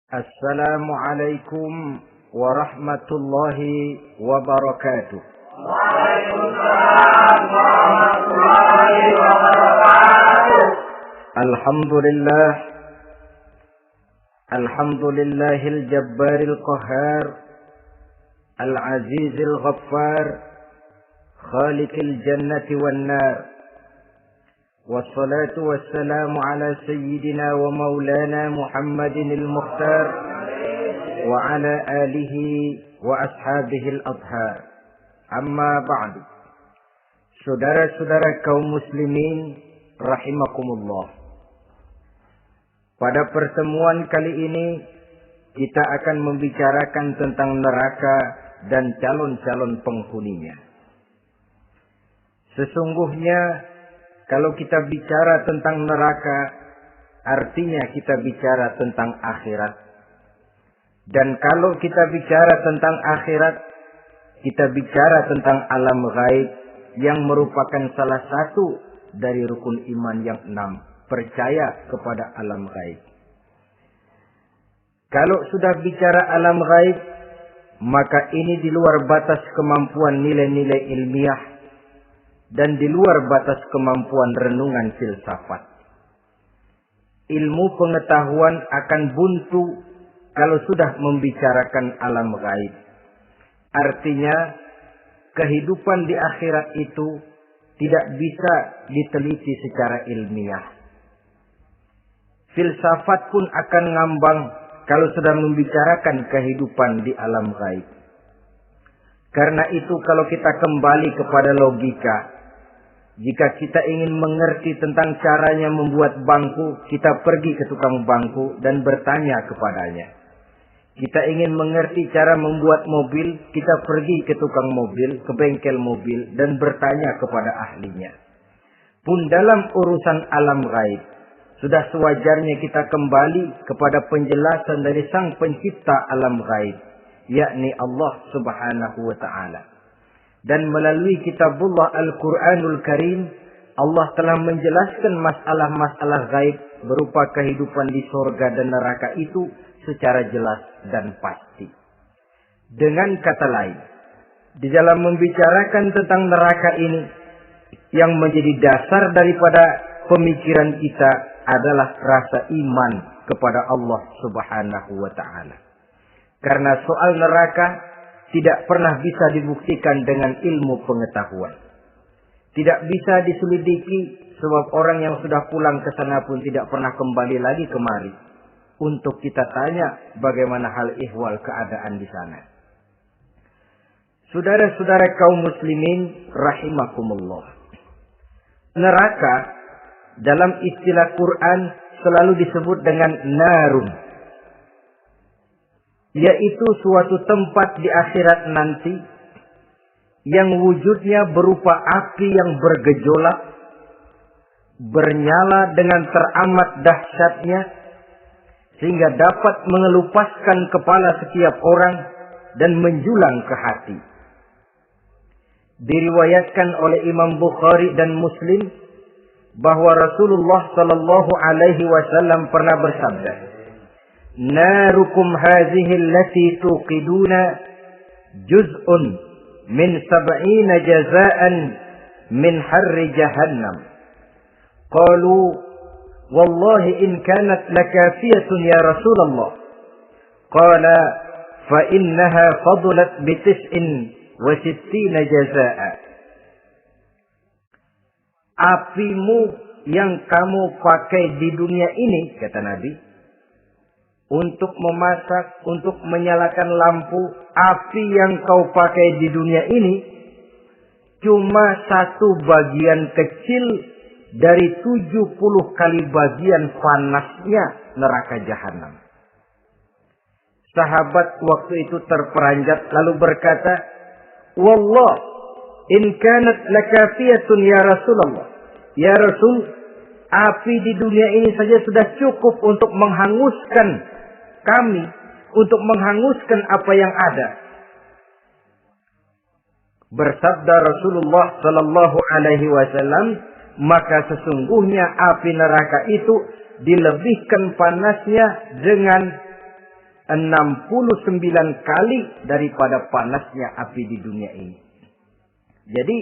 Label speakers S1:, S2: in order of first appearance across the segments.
S1: Assalamualaikum warahmatullahi wabarakatuh.
S2: Waalaikumsalam warahmatullahi wabarakatuh.
S1: Alhamdulillahil jabbaril qahhar, al-azizil ghaffar, khaliqil jannati wan nar. Wassalatu wassalamu ala sayyidina wa maulana Muhammadinil Mukhtar wa ala alihi wa ashabihil adhar. Amma ba'du. Saudara-saudara kaum muslimin rahimakumullah. Pada pertemuan kali ini kita akan membicarakan tentang neraka dan calon-calon penghuninya. Sesungguhnya kalau kita bicara tentang neraka, artinya kita bicara tentang akhirat. Dan kalau kita bicara tentang akhirat, kita bicara tentang alam gaib yang merupakan salah satu dari rukun iman yang 6, percaya kepada alam gaib. Kalau sudah bicara alam gaib, maka ini di luar batas kemampuan nilai-nilai ilmiah dan di luar batas kemampuan renungan filsafat. Ilmu pengetahuan akan buntu kalau sudah membicarakan alam gaib. Artinya, kehidupan di akhirat itu tidak bisa diteliti secara ilmiah. Filsafat pun akan ngambang kalau sudah membicarakan kehidupan di alam gaib. Karena itu kalau kita kembali kepada logika, jika kita ingin mengerti tentang caranya membuat bangku, kita pergi ke tukang bangku dan bertanya kepadanya. Kita ingin mengerti cara membuat mobil, kita pergi ke tukang mobil, ke bengkel mobil dan bertanya kepada ahlinya. Pun dalam urusan alam gaib, sudah sewajarnya kita kembali kepada penjelasan dari Sang Pencipta alam gaib, yakni Allah Subhanahu wa Ta'ala. Dan melalui kitabullah Al-Quranul Karim, Allah telah menjelaskan masalah-masalah gaib berupa kehidupan di surga dan neraka itu secara jelas dan pasti. Dengan kata lain, di dalam membicarakan tentang neraka ini, yang menjadi dasar daripada pemikiran kita adalah rasa iman kepada Allah Subhanahu wa Ta'ala. Karena soal neraka tidak pernah bisa dibuktikan dengan ilmu pengetahuan. Tidak bisa diselidiki sebab orang yang sudah pulang ke sana pun tidak pernah kembali lagi kemari untuk kita tanya bagaimana hal ihwal keadaan di sana. Saudara-saudara kaum muslimin rahimakumullah. Neraka dalam istilah Quran selalu disebut dengan narun, yaitu suatu tempat di akhirat nanti yang wujudnya berupa api yang bergejolak, bernyala dengan teramat dahsyatnya, sehingga dapat mengelupaskan kepala setiap orang dan menjulang ke hati. Diriwayatkan oleh Imam Bukhari dan Muslim bahwa Rasulullah Sallallahu Alaihi Wasallam pernah bersabda, "Narukum hadhihi allati tuqiduna juz'un min 70 jazaan min harri jahannam." Qalu, "Wallahi in kanat lakafiyatun ya Rasulullah." Qala, "Fa innaha fadlat bi 69 jazaa." Apimu yang kamu pakai di dunia ini, kata Nabi, untuk memasak, untuk menyalakan lampu, api yang kau pakai di dunia ini cuma satu bagian kecil dari 70 kali bagian panasnya neraka jahanam. Sahabat waktu itu terperanjat lalu berkata, "Wallah, in kanat lakafiyatun ya Rasulullah." Ya Rasul, api di dunia ini saja sudah cukup untuk menghanguskan kami, untuk menghanguskan apa yang ada. Bersabda Rasulullah Sallallahu Alaihi Wasallam, maka sesungguhnya api neraka itu dilebihkan panasnya dengan 69 kali daripada panasnya api di dunia ini. Jadi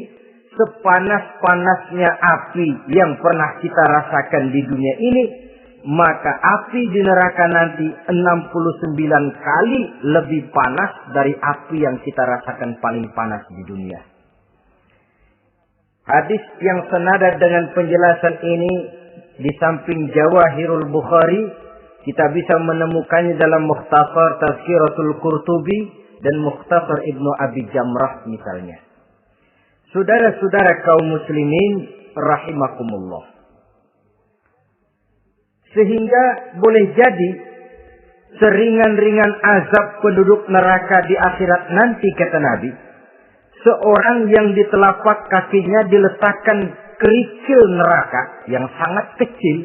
S1: sepanas-panasnya api yang pernah kita rasakan di dunia ini, maka api di neraka nanti 69 kali lebih panas dari api yang kita rasakan paling panas di dunia. Hadis yang senada dengan penjelasan ini di samping Jawahirul Bukhari, kita bisa menemukannya dalam Mukhtasar Tazkiratul Qurtubi dan Mukhtasar Ibnu Abi Jamrah misalnya. Saudara-saudara kaum muslimin rahimakumullah. Sehingga boleh jadi seringan-ringan azab penduduk neraka di akhirat nanti, kata Nabi, seorang yang di telapak kakinya diletakkan kerikil neraka yang sangat kecil,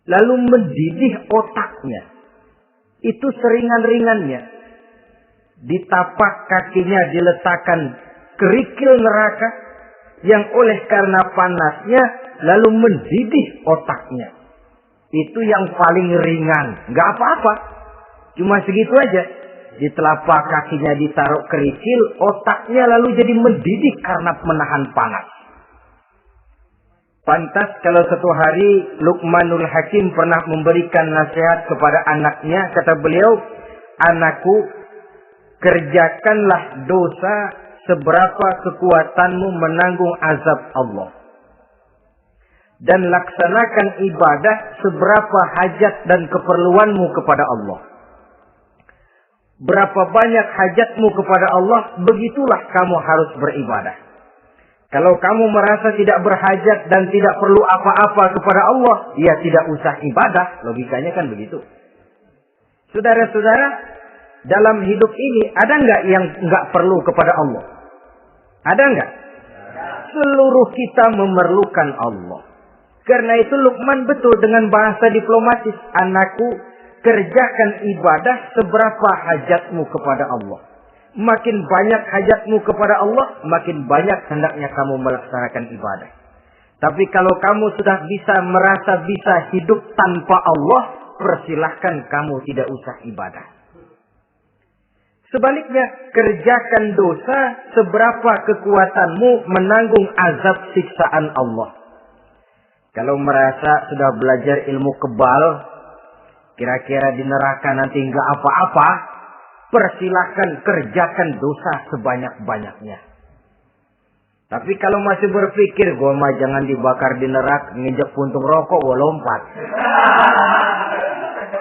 S1: lalu mendidih otaknya. Itu seringan-ringannya. Di tapak kakinya diletakkan kerikil neraka yang oleh karena panasnya lalu mendidih otaknya. Itu yang paling ringan. Nggak apa-apa. Cuma segitu aja. Di telapak kakinya ditaruh kerikil, otaknya lalu jadi mendidih karena menahan panas. Pantas kalau satu hari Luqmanul Hakim pernah memberikan nasihat kepada anaknya. Kata beliau, anakku, kerjakanlah dosa seberapa kekuatanmu menanggung azab Allah. Dan laksanakan ibadah seberapa hajat dan keperluanmu kepada Allah. Berapa banyak hajatmu kepada Allah, begitulah kamu harus beribadah. Kalau kamu merasa tidak berhajat dan tidak perlu apa-apa kepada Allah, ya tidak usah ibadah. Logikanya kan begitu. Saudara-saudara, dalam hidup ini ada nggak yang nggak perlu kepada Allah? Ada nggak? Seluruh kita memerlukan Allah. Karena itu Luqman betul dengan bahasa diplomatis. Anakku, kerjakan ibadah seberapa hajatmu kepada Allah. Makin banyak hajatmu kepada Allah, makin banyak hendaknya kamu melaksanakan ibadah. Tapi kalau kamu sudah bisa merasa bisa hidup tanpa Allah, persilahkan kamu tidak usah ibadah. Sebaliknya, kerjakan dosa seberapa kekuatanmu menanggung azab siksaan Allah. Kalau merasa sudah belajar ilmu kebal, kira-kira di neraka nanti nggak apa-apa, persilahkan kerjakan dosa sebanyak-banyaknya. Tapi kalau masih berpikir, gua mah jangan dibakar di neraka, nginjek puntung rokok, gua lompat.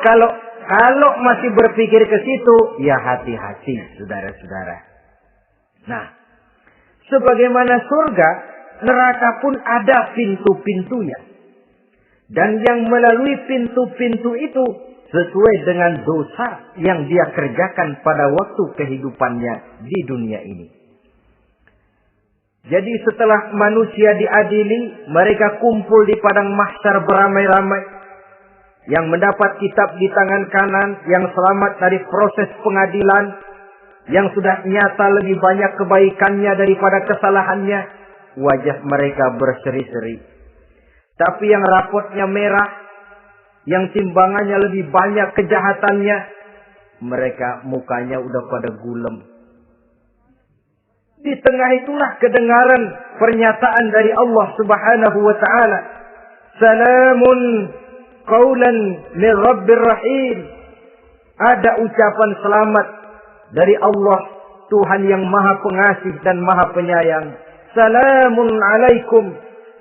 S1: Kalau masih berpikir ke situ, ya hati-hati, saudara-saudara. Nah, sebagaimana surga, neraka pun ada pintu-pintunya. Dan yang melalui pintu-pintu itu sesuai dengan dosa yang dia kerjakan pada waktu kehidupannya di dunia ini. Jadi setelah manusia diadili, mereka kumpul di padang mahsyar beramai-ramai. Yang mendapat kitab di tangan kanan, yang selamat dari proses pengadilan, yang sudah nyata lebih banyak kebaikannya daripada kesalahannya, wajah mereka berseri-seri. Tapi yang rapotnya merah, yang timbangannya lebih banyak kejahatannya, mereka mukanya udah pada gulem. Di tengah itulah kedengaran pernyataan dari Allah Subhanahu wa taala. Salamun qaulan min Rabbir Rahim. Ada ucapan selamat dari Allah, Tuhan yang Maha Pengasih dan Maha Penyayang. Salamun alaikum.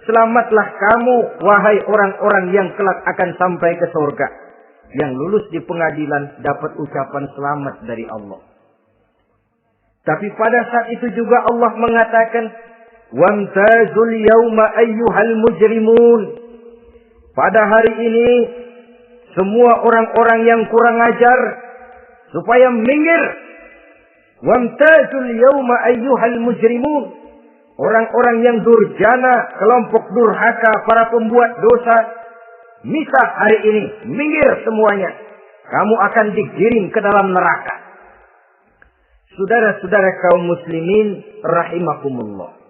S1: Selamatlah kamu, wahai orang-orang yang kelak akan sampai ke surga. Yang lulus di pengadilan dapat ucapan selamat dari Allah. Tapi pada saat itu juga Allah mengatakan, wamtazul yawma ayyuhal mujrimun. Pada hari ini, semua orang-orang yang kurang ajar, supaya minggir. Wamtazul yawma ayyuhal mujrimun. Orang-orang yang durjana, kelompok durhaka, para pembuat dosa, misah hari ini, minggir semuanya. Kamu akan digiring ke dalam neraka. Saudara-saudara kaum muslimin rahimakumullah.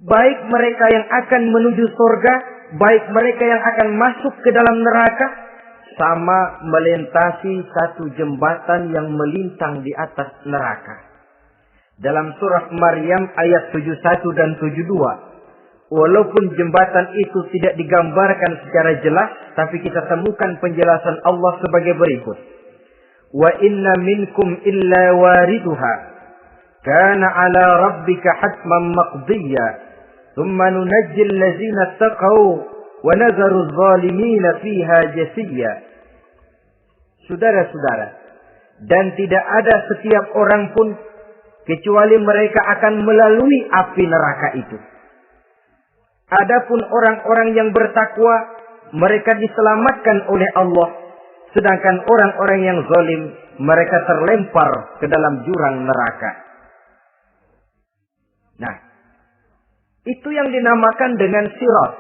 S1: Baik mereka yang akan menuju surga, baik mereka yang akan masuk ke dalam neraka, sama melintasi satu jembatan yang melintang di atas neraka. Dalam surah Maryam ayat 71 dan 72. Walaupun jembatan itu tidak digambarkan secara jelas, tapi kita temukan penjelasan Allah sebagai berikut. Wa inna minkum illa wariduha. Kana ala rabbika hatman maqdiyya. Thumma nunajjil lazina taqaw. Wa nazaru zalimina fiha jasiyya. Saudara-saudara, dan tidak ada setiap orang pun kecuali mereka akan melalui api neraka itu. Adapun orang-orang yang bertakwa, mereka diselamatkan oleh Allah. Sedangkan orang-orang yang zalim, mereka terlempar ke dalam jurang neraka. Nah, itu yang dinamakan dengan sirat.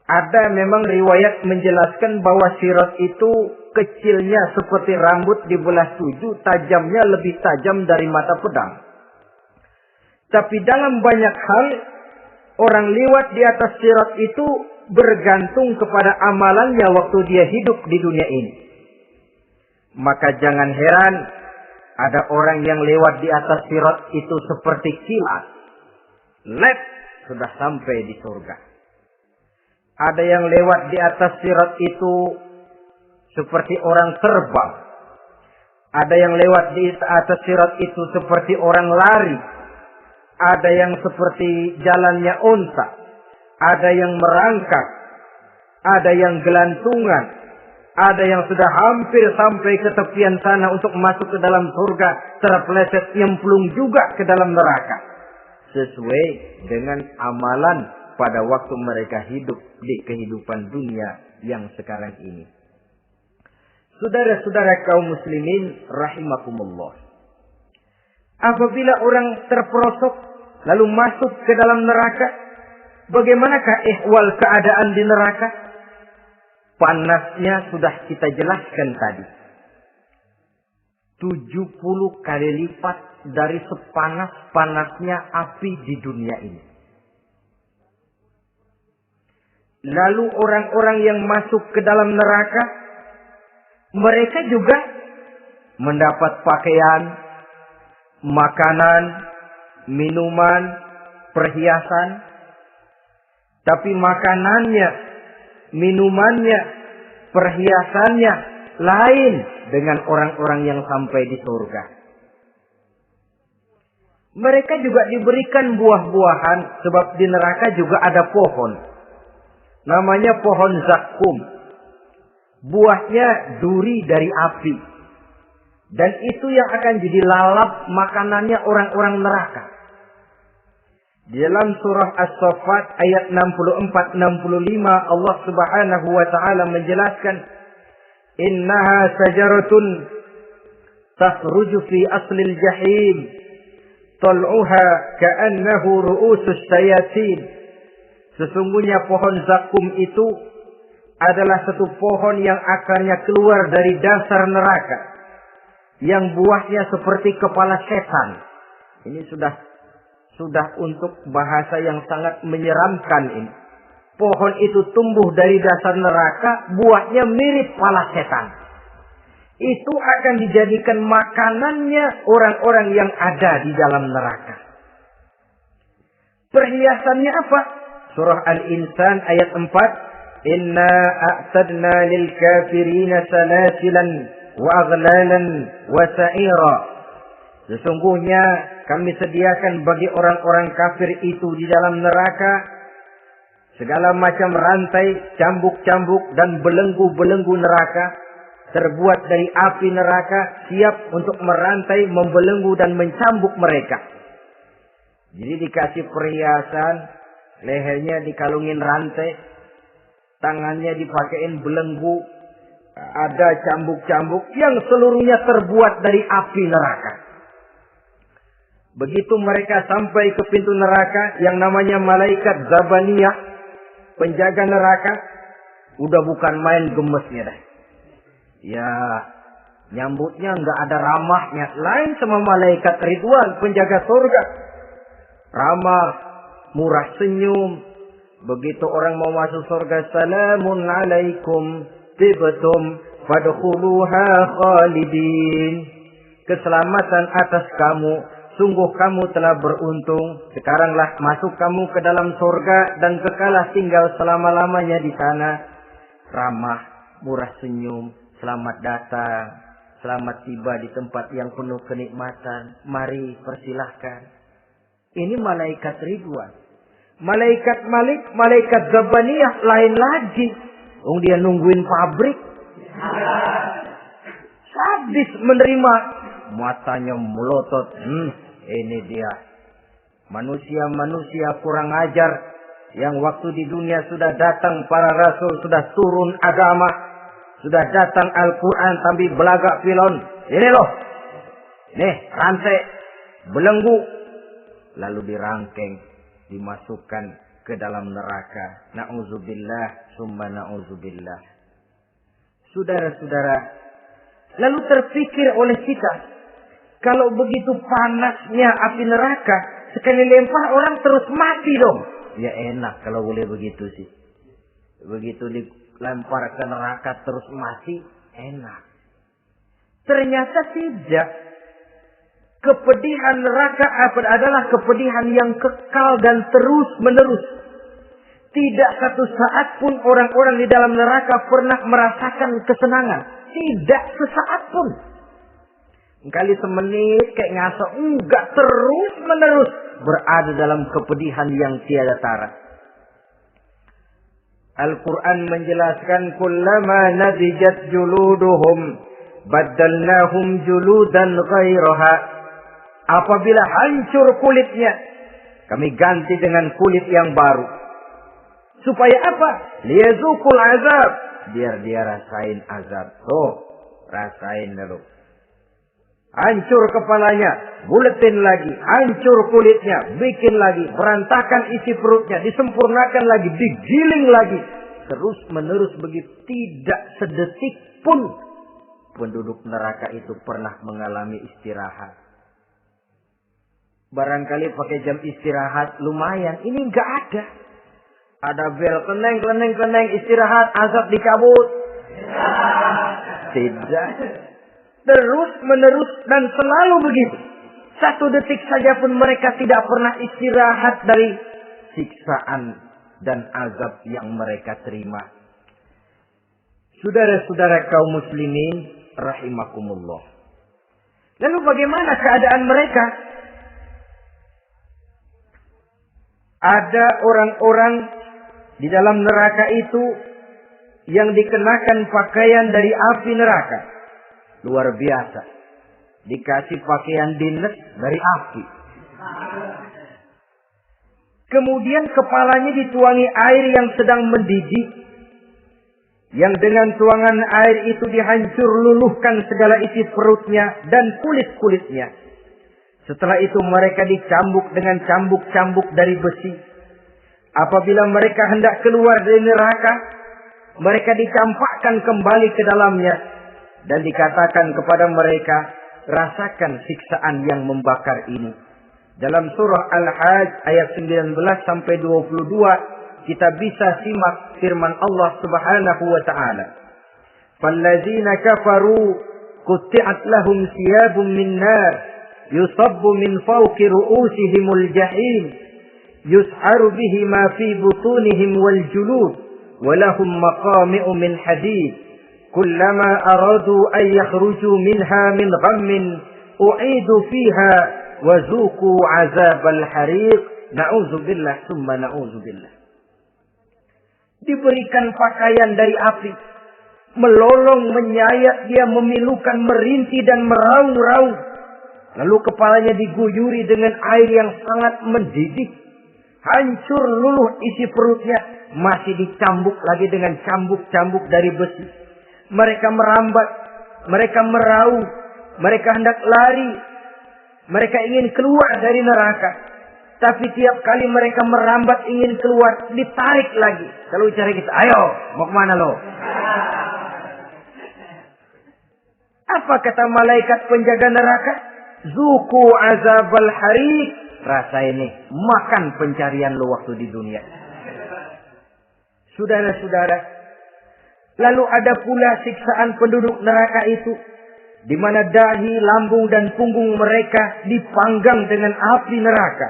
S1: Ada memang riwayat menjelaskan bahwa sirat itu kecilnya seperti rambut dibelah 7, tajamnya lebih tajam dari mata pedang. Tapi dalam banyak hal, orang lewat di atas sirat itu bergantung kepada amalannya waktu dia hidup di dunia ini. Maka jangan heran ada orang yang lewat di atas sirat itu seperti kilat. Lep, sudah sampai di surga. Ada yang lewat di atas sirat itu seperti orang terbang. Ada yang lewat di atas sirat itu seperti orang lari. Ada yang seperti jalannya unta. Ada yang merangkak. Ada yang gelantungan. Ada yang sudah hampir sampai ke tepian sana untuk masuk ke dalam surga. Terpeleset nyemplung juga ke dalam neraka. Sesuai dengan amalan pada waktu mereka hidup di kehidupan dunia yang sekarang ini. Saudara-saudara kaum muslimin rahimakumullah. Apabila orang terperosok lalu masuk ke dalam neraka, bagaimanakah ihwal keadaan di neraka? Panasnya sudah kita jelaskan tadi. 70 kali lipat dari sepanas-panasnya api di dunia ini. Lalu orang-orang yang masuk ke dalam neraka, mereka juga mendapat pakaian, makanan, minuman, perhiasan. Tapi makanannya, minumannya, perhiasannya lain dengan orang-orang yang sampai di surga. Mereka juga diberikan buah-buahan, sebab di neraka juga ada pohon. Namanya pohon zakum. Buahnya duri dari api. Dan itu yang akan jadi lalap makanannya orang-orang neraka. Di dalam surah As-Saffat ayat 64-65 Allah Subhanahu wa taala menjelaskan, "Innaha sajaratun takhruju fi aslil jahim, tal'uha ka'annahu ru'usus sayatin." Sesungguhnya pohon zakum itu adalah satu pohon yang akarnya keluar dari dasar neraka, yang buahnya seperti kepala setan. Ini sudah untuk bahasa yang sangat menyeramkan ini. Pohon itu tumbuh dari dasar neraka, buahnya mirip kepala setan. Itu akan dijadikan makanannya orang-orang yang ada di dalam neraka. Perhiasannya apa? Surah Al-Insan ayat 4. Inna a'tadna lil kafirina salasilan wa aghlalan wa sa'ira. Sesungguhnya kami sediakan bagi orang-orang kafir itu di dalam neraka segala macam rantai, cambuk-cambuk dan belenggu-belenggu neraka terbuat dari api neraka, siap untuk merantai, membelenggu dan mencambuk mereka. Jadi dikasih perhiasan, lehernya dikalungin rantai, tangannya dipakein belenggu, ada cambuk-cambuk yang seluruhnya terbuat dari api neraka. Begitu mereka sampai ke pintu neraka yang namanya malaikat Zabaniyah, penjaga neraka, udah bukan main gemesnya dah. Ya, nyambutnya nggak ada ramahnya, lain sama malaikat Ridwan, penjaga surga. Ramah, murah senyum. Begitu orang mau masuk surga, salamun alaikum tibtum fadkhuluha khalidin. Keselamatan atas kamu, sungguh kamu telah beruntung. Sekaranglah masuk kamu ke dalam surga dan kekalah tinggal selama-lamanya di sana. Ramah, murah senyum, selamat datang, selamat tiba di tempat yang penuh kenikmatan. Mari persilahkan. Ini malaikat Ridwan. Malaikat Malik, malaikat Zabaniyah lain lagi. Dia nungguin pabrik. Sadis menerima. Matanya melotot. Ini dia. Manusia-manusia kurang ajar. Yang waktu di dunia sudah datang para rasul. Sudah turun agama. Sudah datang Al-Quran tapi belagak pilon. Ini loh. Nih rantai. Belenggu. Lalu dirangkeng. Dimasukkan ke dalam neraka. Na'udzubillah. Summa na'udzubillah. Saudara-saudara. Lalu terpikir oleh kita. Kalau begitu panasnya api neraka. Sekali lempar orang terus mati dong. Ya enak kalau boleh begitu sih. Begitu dilempar ke neraka terus mati. Enak. Ternyata tidak. Kepedihan neraka adalah kepedihan yang kekal dan terus menerus. Tidak satu saat pun orang-orang di dalam neraka pernah merasakan kesenangan. Tidak sesaat pun. Kali semenit kayak ngaso. Enggak, terus menerus berada dalam kepedihan yang tiada tara. Al-Quran menjelaskan. Kullama nadijat juluduhum baddalnahum juludan ghairaha. Apabila hancur kulitnya, kami ganti dengan kulit yang baru. Supaya apa? Liyazukul azab. Biar dia rasain azab. Rasain dulu. Hancur kepalanya, buletin lagi. Hancur kulitnya, bikin lagi. Berantakan isi perutnya, disempurnakan lagi, digiling lagi. Terus menerus begitu. Tidak sedetik pun penduduk neraka itu pernah mengalami istirahat. Barangkali pakai jam istirahat lumayan. Ini enggak ada. Ada bel keneng istirahat, azab dicabut. Tidak. Terus menerus dan selalu begitu. Satu detik saja pun mereka tidak pernah istirahat dari siksaan dan azab yang mereka terima. Saudara-saudara kaum muslimin rahimakumullah. Lalu bagaimana keadaan mereka? Ada orang-orang di dalam neraka itu yang dikenakan pakaian dari api neraka. Luar biasa. Dikasih pakaian dinas dari api. Kemudian kepalanya dituangi air yang sedang mendidih. Yang dengan tuangan air itu dihancur luluhkan segala isi perutnya dan kulit-kulitnya. Setelah itu mereka dicambuk dengan cambuk-cambuk dari besi. Apabila mereka hendak keluar dari neraka, mereka dicampakkan kembali ke dalamnya. Dan dikatakan kepada mereka, rasakan siksaan yang membakar ini. Dalam surah Al-Hajj ayat 19 sampai 22, kita bisa simak firman Allah Subhanahu wa taala. Fallazina kafaru qutti'at lahum thiyabun min nar yusabbu min fawqi ru'usihimul jahim yus'aru bihi ma fi butunihim wal julud wa lahum maqami'u min hadid kullama aradu an yakhruju minha min ghammin u'idu fiha wa zuqu 'azabal hariq na'udzubillah summa na'udzubillah. Diberikan pakaian dari api, melolong, menyayat dia, memilukan, merintih dan meraung-raung. Lalu kepalanya diguyuri dengan air yang sangat mendidih. Hancur luluh isi perutnya. Masih dicambuk lagi dengan cambuk-cambuk dari besi. Mereka merambat. Mereka meraung. Mereka hendak lari. Mereka ingin keluar dari neraka. Tapi tiap kali mereka merambat ingin keluar, ditarik lagi. Kalau cari kita, ayo, mau kemana lo? Apa kata malaikat penjaga neraka? Zuku azabal hariq. Rasa ini, makan pencarian lo waktu di dunia. Saudara-saudara, Lalu ada pula siksaan penduduk neraka itu, di mana dahi, lambung dan punggung mereka dipanggang dengan api neraka.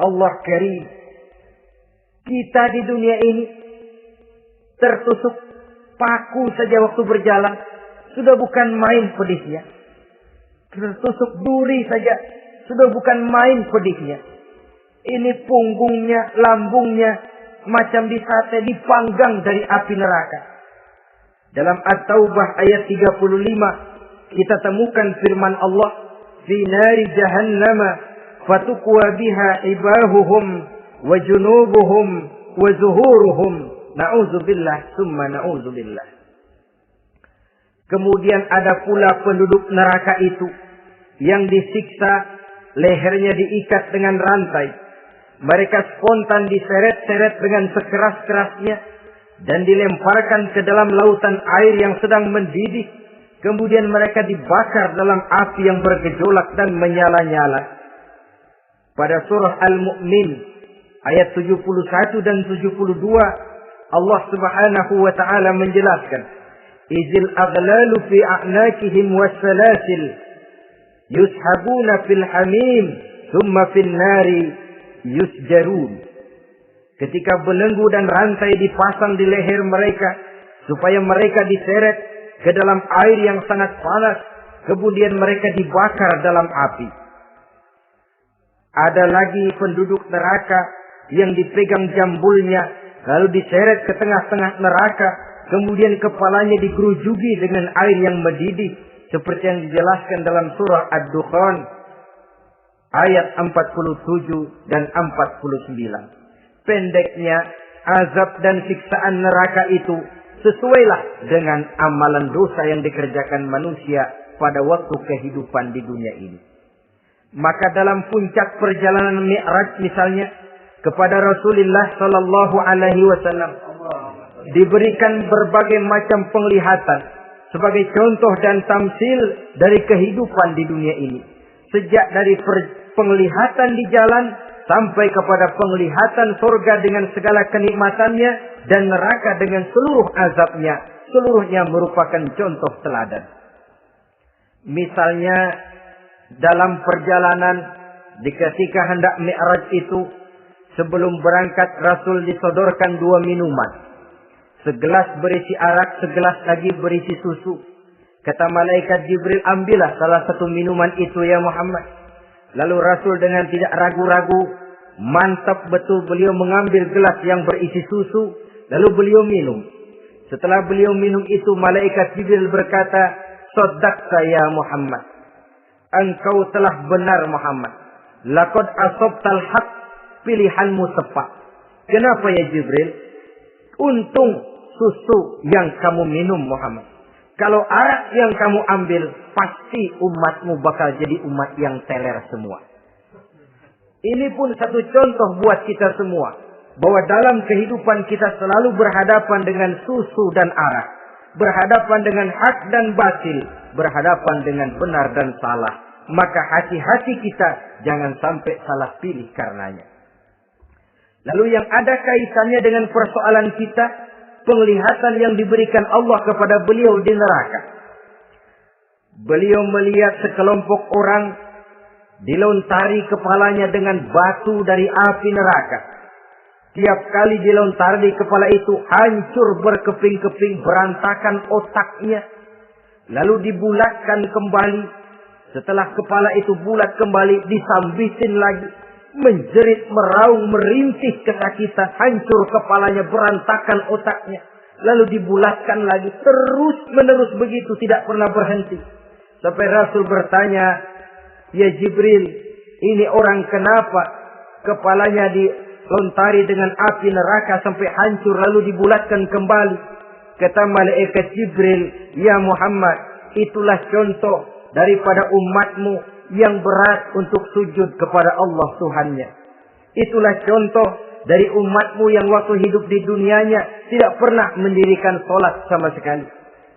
S1: Allah karim. Kita di dunia ini tertusuk paku saja waktu berjalan, sudah bukan main pedihnya. Tertusuk duri saja, sudah bukan main pedihnya. Ini punggungnya, lambungnya, macam disate, dipanggang dari api neraka. Dalam At-Taubah ayat 35, kita temukan firman Allah, fi nari jahannama fatukwa biha ibahuhum wa junubuhum wa zuhuruhum. Na'udzubillah summa na'udzubillah. Kemudian ada pula penduduk neraka itu yang disiksa, lehernya diikat dengan rantai. Mereka spontan diseret-seret dengan sekeras-kerasnya dan dilemparkan ke dalam lautan air yang sedang mendidih. Kemudian mereka dibakar dalam api yang bergejolak dan menyala-nyala. Pada surah Al-Mu'min ayat 71 dan 72, Allah Subhanahu wa taala menjelaskan, izil aghlalu fi a'nakihim wassalasil yushabuna fil hamim thumma fil nari yusjarun. Ketika belenggu dan rantai dipasang di leher mereka supaya mereka diseret ke dalam air yang sangat panas, kemudian mereka dibakar dalam api. Ada lagi penduduk neraka yang dipegang jambulnya lalu diseret ke tengah-tengah neraka, kemudian kepalanya digerujugi dengan air yang mendidih seperti yang dijelaskan dalam surah Ad-Dukhan ayat 47 dan 49. Pendeknya, azab dan siksaan neraka itu sesuailah dengan amalan dosa yang dikerjakan manusia pada waktu kehidupan di dunia ini. Maka dalam puncak perjalanan Mi'raj misalnya, kepada Rasulullah sallallahu alaihi wasallam diberikan berbagai macam penglihatan sebagai contoh dan tamsil dari kehidupan di dunia ini. Sejak dari penglihatan di jalan sampai kepada penglihatan surga dengan segala kenikmatannya dan neraka dengan seluruh azabnya, seluruhnya merupakan contoh teladan. Misalnya dalam perjalanan ketika hendak Mi'raj itu, sebelum berangkat Rasul disodorkan 2 minuman. Segelas berisi arak, segelas lagi berisi susu. Kata malaikat Jibril, ambillah salah satu minuman itu ya Muhammad. Lalu Rasul dengan tidak ragu-ragu, mantap betul beliau mengambil gelas yang berisi susu, lalu beliau minum. Setelah beliau minum itu, malaikat Jibril berkata, "Shaddaqta ya Muhammad." Engkau telah benar Muhammad. Laqad asabtal haq, pilihanmu tepat. Kenapa ya Jibril? Untung susu yang kamu minum Muhammad. Kalau arak yang kamu ambil, pasti umatmu bakal jadi umat yang teler semua. Ini pun satu contoh buat kita semua, bahwa dalam kehidupan kita selalu berhadapan dengan susu dan arak, berhadapan dengan hak dan batil, berhadapan dengan benar dan salah. Maka hati-hati kita jangan sampai salah pilih karenanya. Lalu yang ada kaitannya dengan persoalan kita, penglihatan yang diberikan Allah kepada beliau di neraka. Beliau melihat sekelompok orang dilontari kepalanya dengan batu dari api neraka. Tiap kali dilontari kepala itu hancur berkeping-keping, berantakan otaknya. Lalu dibulatkan kembali. Setelah kepala itu bulat kembali, disambitin lagi. Menjerit, meraung, merintih kesakitan, hancur kepalanya, berantakan otaknya. Lalu dibulatkan lagi, terus menerus begitu, tidak pernah berhenti. Sampai Rasul bertanya, "Ya Jibril, ini orang kenapa kepalanya dilontari dengan api neraka sampai hancur lalu dibulatkan kembali?" Kata malaikat Jibril, "Ya Muhammad, itulah contoh daripada umatmu yang berat untuk sujud kepada Allah Tuhannya. Itulah contoh dari umatmu yang waktu hidup di dunianya tidak pernah mendirikan sholat sama sekali.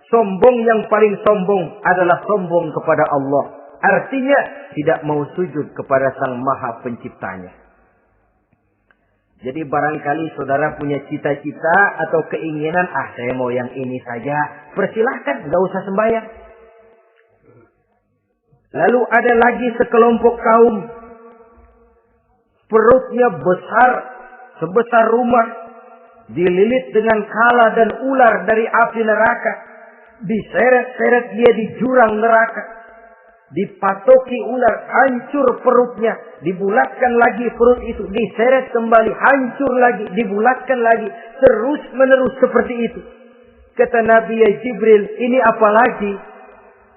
S1: Sombong yang paling sombong adalah sombong kepada Allah. Artinya tidak mau sujud kepada Sang Maha Penciptanya." Jadi barangkali saudara punya cita-cita atau keinginan, saya mau yang ini saja. Persilahkan, nggak usah sembahyang. Lalu ada lagi sekelompok kaum. Perutnya besar, sebesar rumah. Dililit dengan kala dan ular dari api neraka. Diseret-seret dia di jurang neraka. Dipatoki ular, hancur perutnya. Dibulatkan lagi perut itu. Diseret kembali, hancur lagi. Dibulatkan lagi. Terus menerus seperti itu. Kata Nabi Jibril, ini apa lagi?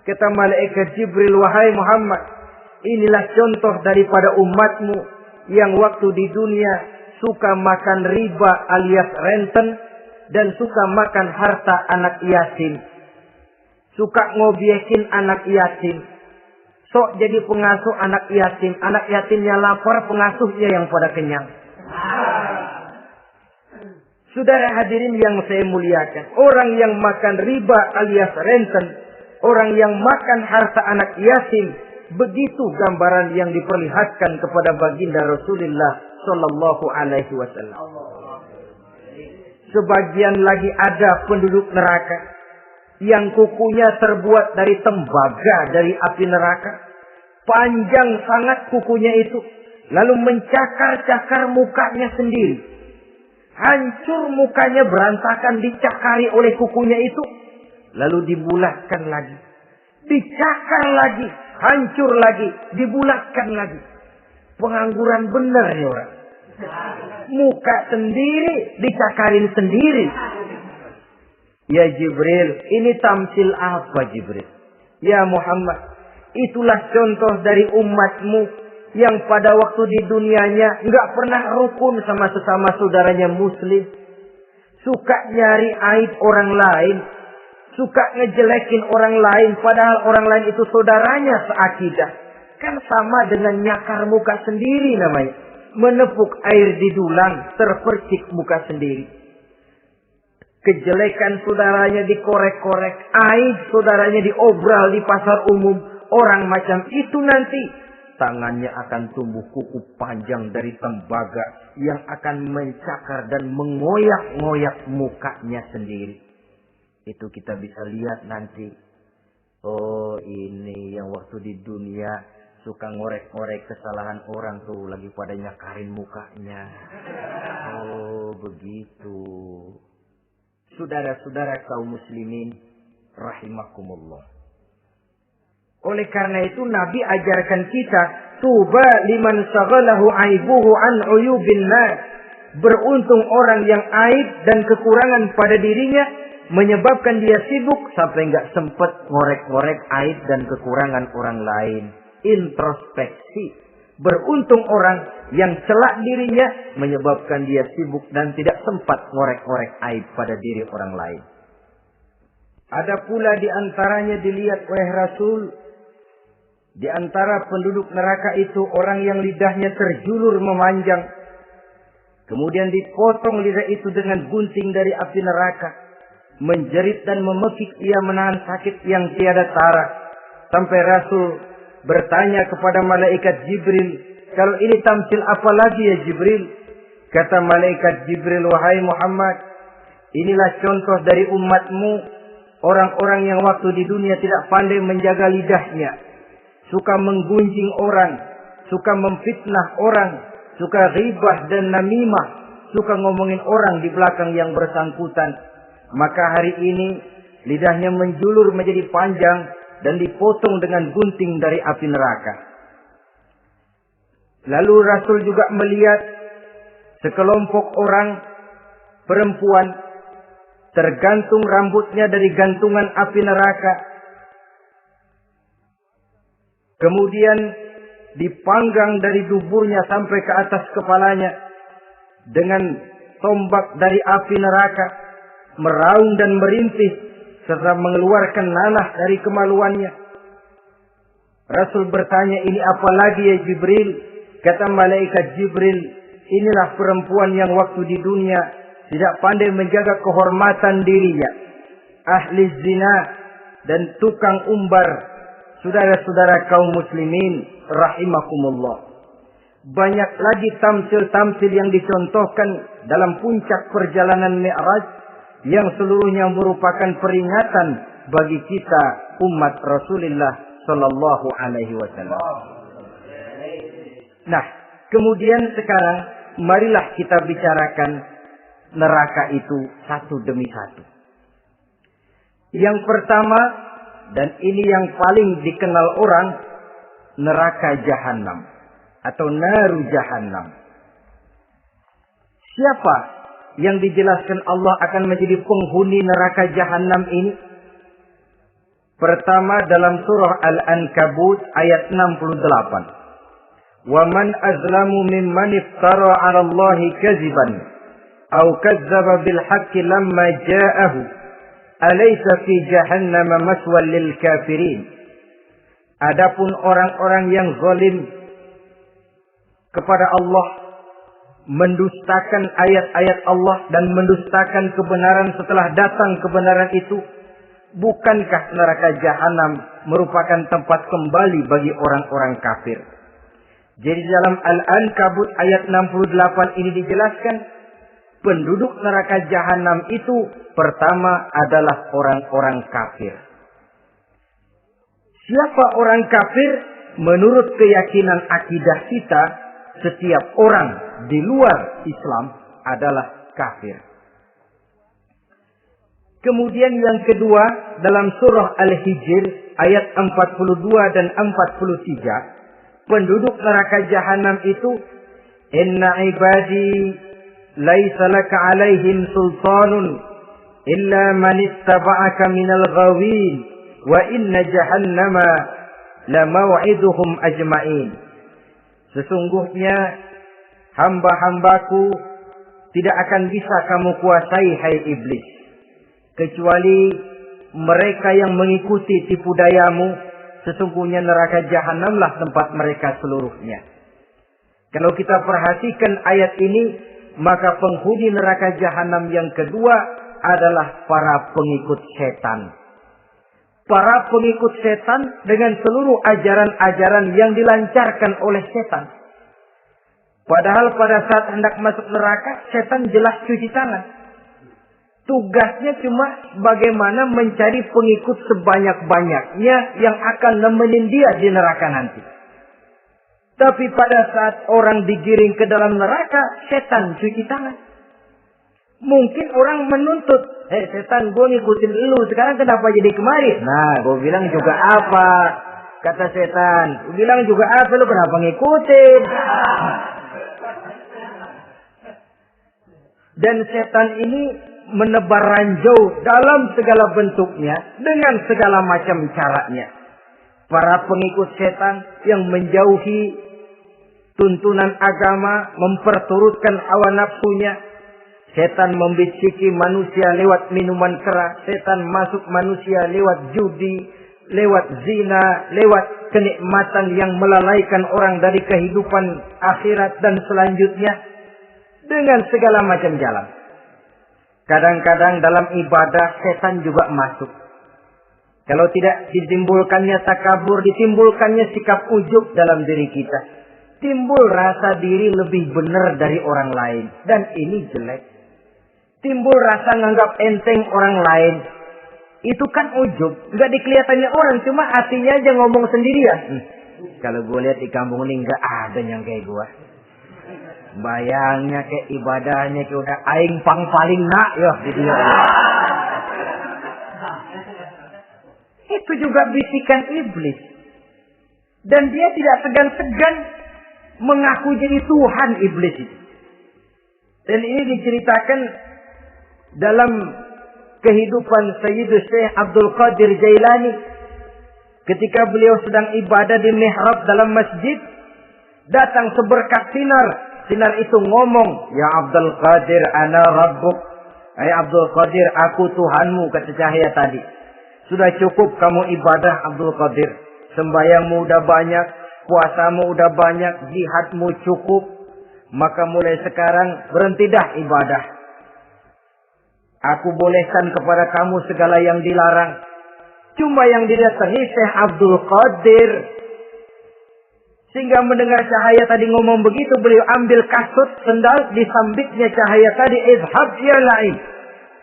S1: Kata malaikat Jibril, wahai Muhammad, inilah contoh daripada umatmu yang waktu di dunia suka makan riba alias renten dan suka makan harta anak yatim. Suka ngobyekin anak yatim. Sok jadi pengasuh anak yatim. Anak yatimnya lapar, pengasuhnya yang pada kenyang. Saudara hadirin yang saya muliakan. Orang yang makan riba alias renten. Orang yang makan harta anak yatim. Begitu gambaran yang diperlihatkan kepada baginda Rasulullah Sallallahu Alaihi Wasallam. Sebagian lagi ada penduduk neraka. Yang kukunya terbuat dari tembaga dari api neraka. Panjang sangat kukunya itu. Lalu mencakar-cakar mukanya sendiri. Hancur mukanya berantakan dicakari oleh kukunya itu. Lalu dibulatkan lagi. Dicakar lagi. Hancur lagi. Dibulatkan lagi. Pengangguran benar ya orang. Muka sendiri dicakarin sendiri. Ya Jibril, ini tamsil apa Jibril? Ya Muhammad, itulah contoh dari umatmu yang pada waktu di dunianya nggak pernah rukun sama sesama saudaranya muslim. Suka nyari aib orang lain. Suka ngejelekin orang lain padahal orang lain itu saudaranya seakidah. Kan sama dengan nyakar muka sendiri namanya. Menepuk air di dulang, terpercik muka sendiri. Kejelekan saudaranya dikorek-korek. Aib saudaranya diobral di pasar umum. Orang macam itu nanti. Tangannya akan tumbuh kuku panjang dari tembaga. Yang akan mencakar dan mengoyak-ngoyak mukanya sendiri. Itu kita bisa lihat nanti. Oh ini yang waktu di dunia suka ngorek-ngorek kesalahan orang tuh. Lagi pada nyakarin mukanya. Oh begitu. Saudara-saudara kaum muslimin rahimakumullah. Oleh karena itu Nabi ajarkan kita, tuba liman saghalahu aibuhu an uyubin nas. Beruntung orang yang aib dan kekurangan pada dirinya menyebabkan dia sibuk sampai enggak sempat ngorek-ngorek aib dan kekurangan orang lain. Introspeksi. Beruntung orang yang celak dirinya menyebabkan dia sibuk dan tidak sempat ngorek-ngorek aib pada diri orang lain. Ada pula di antaranya dilihat oleh Rasul. Di antara penduduk neraka itu orang yang lidahnya terjulur memanjang. Kemudian dipotong lidah itu dengan gunting dari api neraka. Menjerit dan memekik ia menahan sakit yang tiada tara. Sampai Rasul bertanya kepada malaikat Jibril, kalau ini tamsil apa lagi ya Jibril? Kata malaikat Jibril, wahai Muhammad, inilah contoh dari umatmu, orang-orang yang waktu di dunia tidak pandai menjaga lidahnya, suka menggunjing orang, suka memfitnah orang, suka ghibah dan namimah, suka ngomongin orang di belakang yang bersangkutan. Maka hari ini lidahnya menjulur menjadi panjang dan dipotong dengan gunting dari api neraka. Lalu Rasul juga melihat sekelompok orang perempuan tergantung rambutnya dari gantungan api neraka. Kemudian dipanggang dari duburnya sampai ke atas kepalanya dengan tombak dari api neraka, meraung dan merintih serta mengeluarkan nanah dari kemaluannya. Rasul bertanya, ini apa lagi ya Jibril? Kata malaikat Jibril, inilah perempuan yang waktu di dunia tidak pandai menjaga kehormatan dirinya, ahli zina dan tukang umbar. Saudara-saudara kaum muslimin rahimakumullah. banyak lagi tamsil-tamsil yang dicontohkan dalam puncak perjalanan Mi'raj yang seluruhnya merupakan peringatan bagi kita umat Rasulullah sallallahu alaihi wasallam. Nah, kemudian sekarang marilah kita bicarakan neraka itu satu demi satu. Yang pertama, dan ini yang paling dikenal orang, neraka Jahannam atau naru Jahannam. Siapa yang dijelaskan Allah akan menjadi penghuni neraka Jahannam ini? Pertama dalam surah Al-Ankabut ayat 68. Wa man azlamu mimman iftara 'ala Allahi kadziban aw kadzdzaba bil haqqi lamma ja'ahu alaysa fi jahannam maswal lil kafirin. Adapun orang-orang yang zalim kepada Allah, mendustakan ayat-ayat Allah dan mendustakan kebenaran setelah datang kebenaran itu, bukankah neraka Jahannam merupakan tempat kembali bagi orang-orang kafir? Jadi dalam Al-Ankabut ayat 68 ini dijelaskan, penduduk neraka Jahannam itu pertama adalah orang-orang kafir. Siapa orang kafir? Menurut keyakinan akidah kita, setiap orang di luar Islam adalah kafir. Kemudian yang kedua dalam surah Al-Hijr ayat 42 dan 43, penduduk neraka Jahannam itu, inna ibadi laisa laka alaihim sultanun illa man ittaba'aka minal ghawin wa inna jahannama la maw'iduhum ajma'in. Sesungguhnya hamba-hambaku tidak akan bisa kamu kuasai, hai iblis, kecuali mereka yang mengikuti tipu dayamu. Sesungguhnya neraka Jahannamlah tempat mereka seluruhnya. Kalau kita perhatikan ayat ini, maka penghuni neraka Jahannam yang kedua adalah para pengikut setan. Para pengikut setan dengan seluruh ajaran-ajaran yang dilancarkan oleh setan. Padahal pada saat hendak masuk neraka, setan jelas cuci tangan. Tugasnya cuma bagaimana mencari pengikut sebanyak-banyaknya yang akan nemenin dia di neraka nanti. Tapi pada saat orang digiring ke dalam neraka, setan cuci tangan. Mungkin orang menuntut, setan, gue ngikutin lu, sekarang kenapa jadi kemari? Nah, gue bilang juga apa? Kata setan, gue bilang juga apa, lu kenapa ngikutin? Dan setan ini menebar ranjau dalam segala bentuknya, dengan segala macam caranya. Para pengikut setan yang menjauhi tuntunan agama, memperturutkan hawa nafsunya. Setan membisiki manusia lewat minuman keras. Setan masuk manusia lewat judi, lewat zina, lewat kenikmatan yang melalaikan orang dari kehidupan akhirat dan selanjutnya. Dengan segala macam jalan. Kadang-kadang dalam ibadah setan juga masuk. Kalau tidak ditimbulkannya takabur, ditimbulkannya sikap ujub dalam diri kita. Timbul rasa diri lebih benar dari orang lain. Dan ini jelek. Timbul rasa nganggap enteng orang lain. Itu kan ujub. Nggak dikelihatannya orang. Cuma hatinya aja ngomong sendirian. Kalau gue lihat di kampung ini nggak ada yang kayak gue. Bayangnya kayak ibadahnya kayak udah aing pang paling nak ya gitu ya. Itu juga bisikan iblis. Dan dia tidak segan-segan mengaku jadi Tuhan iblis itu. Dan ini diceritakan dalam kehidupan Sayyidus Syekh Abdul Qadir Jailani. Ketika beliau sedang ibadah di mihrab dalam masjid, datang seberkas sinar. Sinar itu ngomong, ya Abdul Qadir ana rabbuk. Hai Abdul Qadir, aku Tuhanmu, kata cahaya tadi. Sudah cukup kamu ibadah Abdul Qadir. Sembayangmu udah banyak, puasamu udah banyak, jihadmu cukup. Maka mulai sekarang berhenti dah ibadah. Aku bolehkan kepada kamu segala yang dilarang. Cuma yang didatangi Syekh Abdul Qadir. Sehingga mendengar cahaya tadi ngomong begitu, beliau ambil kasut sendal, disambitnya cahaya tadi, izhab ya la'in.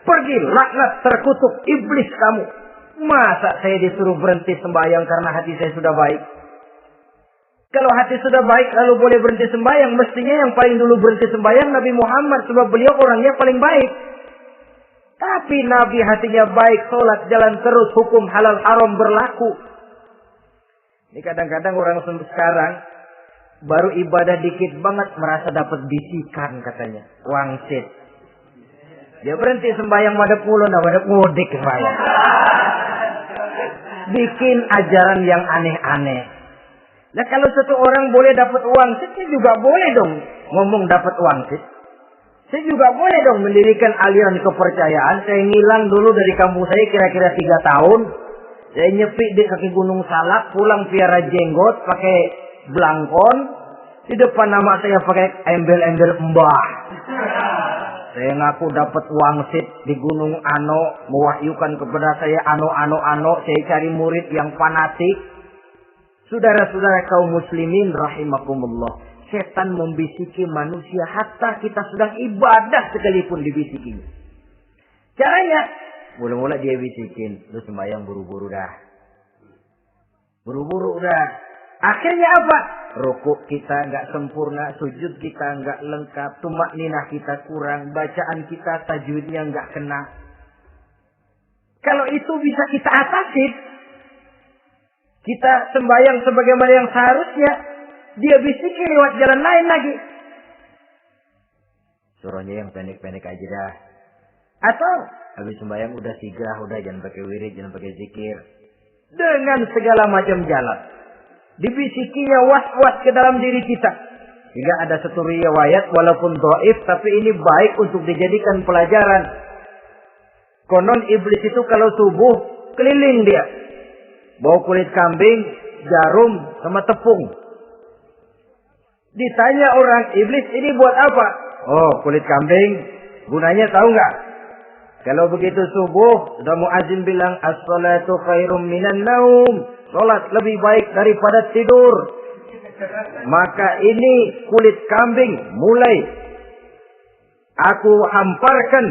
S1: Pergi, laknat, terkutuk, iblis kamu. Masa saya disuruh berhenti sembahyang karena hati saya sudah baik? Kalau hati sudah baik lalu boleh berhenti sembahyang, mestinya yang paling dulu berhenti sembahyang Nabi Muhammad, sebab beliau orangnya paling baik. Tapi Nabi hatinya baik, sholat jalan terus, hukum halal haram berlaku. Ini kadang-kadang orang sekarang baru ibadah dikit banget merasa dapat bisikan katanya, wangsit. Dia berhenti sembahyang madep mulu, madep mudik sembahyang. Bikin ajaran yang aneh-aneh. Nah kalau satu orang boleh dapat wangsit, saya juga boleh dong ngomong dapat wangsit. Saya juga boleh dong mendirikan aliran kepercayaan. Saya ngilang dulu dari kampung saya kira-kira 3 tahun. Saya nyepi di kaki Gunung Salak, pulang piara jenggot, pakai belangkon. Di depan nama saya pakai embel-embel mbah. Saya ngaku dapat wangsit di Gunung Ano, mewahyukan kepada saya ano. Saya cari murid yang fanatik. Saudara-saudara kaum muslimin rahimakumullah. Setan membisiki manusia hatta kita sedang ibadah sekalipun dibisikin. Caranya, mula-mula dia bisikin, lu sembahyang buru-buru dah. Buru-buru dah. Akhirnya apa? Rukuk kita nggak sempurna, sujud kita nggak lengkap, tumakninah kita kurang, bacaan kita tajwidnya nggak kena. Kalau itu bisa kita atasi, kita sembahyang sebagaimana yang seharusnya, dia bisikin lewat jalan lain lagi. Suruhnya yang pendek-pendek aja dah. Atau habis sembahyang udah sigrah, udah jangan pakai wirid, jangan pakai zikir. Dengan segala macam jalan. Dibisikinya was-was ke dalam diri kita. Hingga ada satu riwayat walaupun dhaif, tapi ini baik untuk dijadikan pelajaran. Konon iblis itu kalau subuh keliling dia. Bawa kulit kambing, jarum, sama tepung. Ditanya orang, iblis ini buat apa? Oh, kulit kambing. Gunanya tahu nggak? Kalau begitu subuh, sudah muazzin bilang, as-salatu khairum minan naum. Salat lebih baik daripada tidur. Maka ini kulit kambing mulai aku hamparkan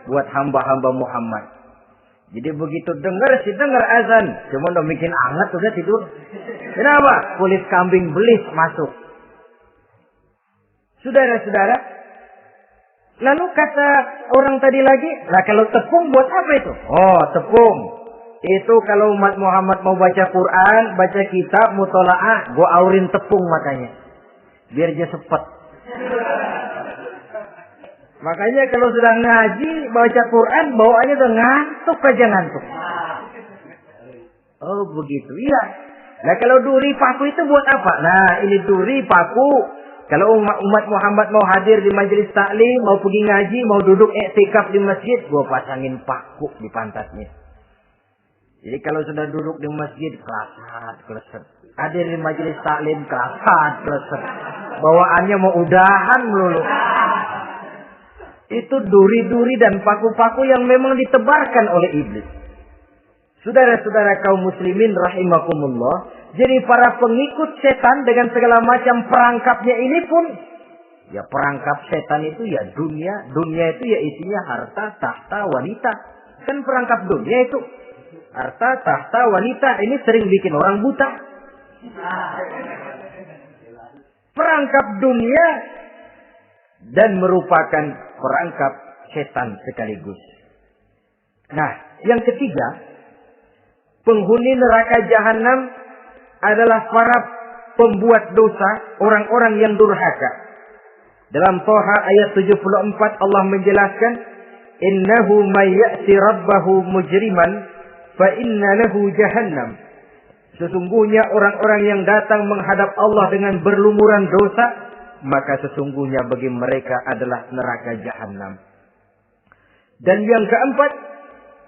S1: buat hamba-hamba Muhammad. Jadi begitu dengar azan, cuma udah bikin anget udah tidur. Kenapa? Kulit kambing belis masuk. Saudara-saudara, lalu kata orang tadi lagi, nah kalau tepung buat apa itu? Oh, tepung. Itu kalau umat Muhammad mau baca Quran, baca kitab, mutolaah, gua aurin tepung makanya. Biar dia sepet. Makanya kalau sudah ngaji, baca Quran, bawaannya udah ngantuk aja ngantuk. Oh begitu, iya. Nah kalau duri paku itu buat apa? Nah ini duri paku. Kalau umat Muhammad mau hadir di majelis taklim, mau pergi ngaji, mau duduk iktikaf di masjid, gua pasangin paku di pantatnya. Jadi kalau sudah duduk di masjid, keleset. Hadir di majelis taklim, keleset. Bawaannya mau udahan melulu. Itu duri-duri dan paku-paku yang memang ditebarkan oleh iblis. Saudara-saudara kaum muslimin rahimakumullah. Jadi para pengikut setan dengan segala macam perangkapnya ini pun. Ya perangkap setan itu ya dunia. Dunia itu ya isinya harta, tahta, wanita. Kan perangkap dunia itu. Harta, tahta, wanita. Ini sering bikin orang buta. Perangkap dunia. Dan merupakan perangkap setan sekaligus. Nah, yang ketiga, penghuni neraka jahanam adalah para pembuat dosa, orang-orang yang durhaka. Dalam Toha ayat 74 Allah menjelaskan, innahu may ya'ti rabbahu mujriman fa inna lahu jahannam. Sesungguhnya orang-orang yang datang menghadap Allah dengan berlumuran dosa, maka sesungguhnya bagi mereka adalah neraka jahanam. Dan yang keempat,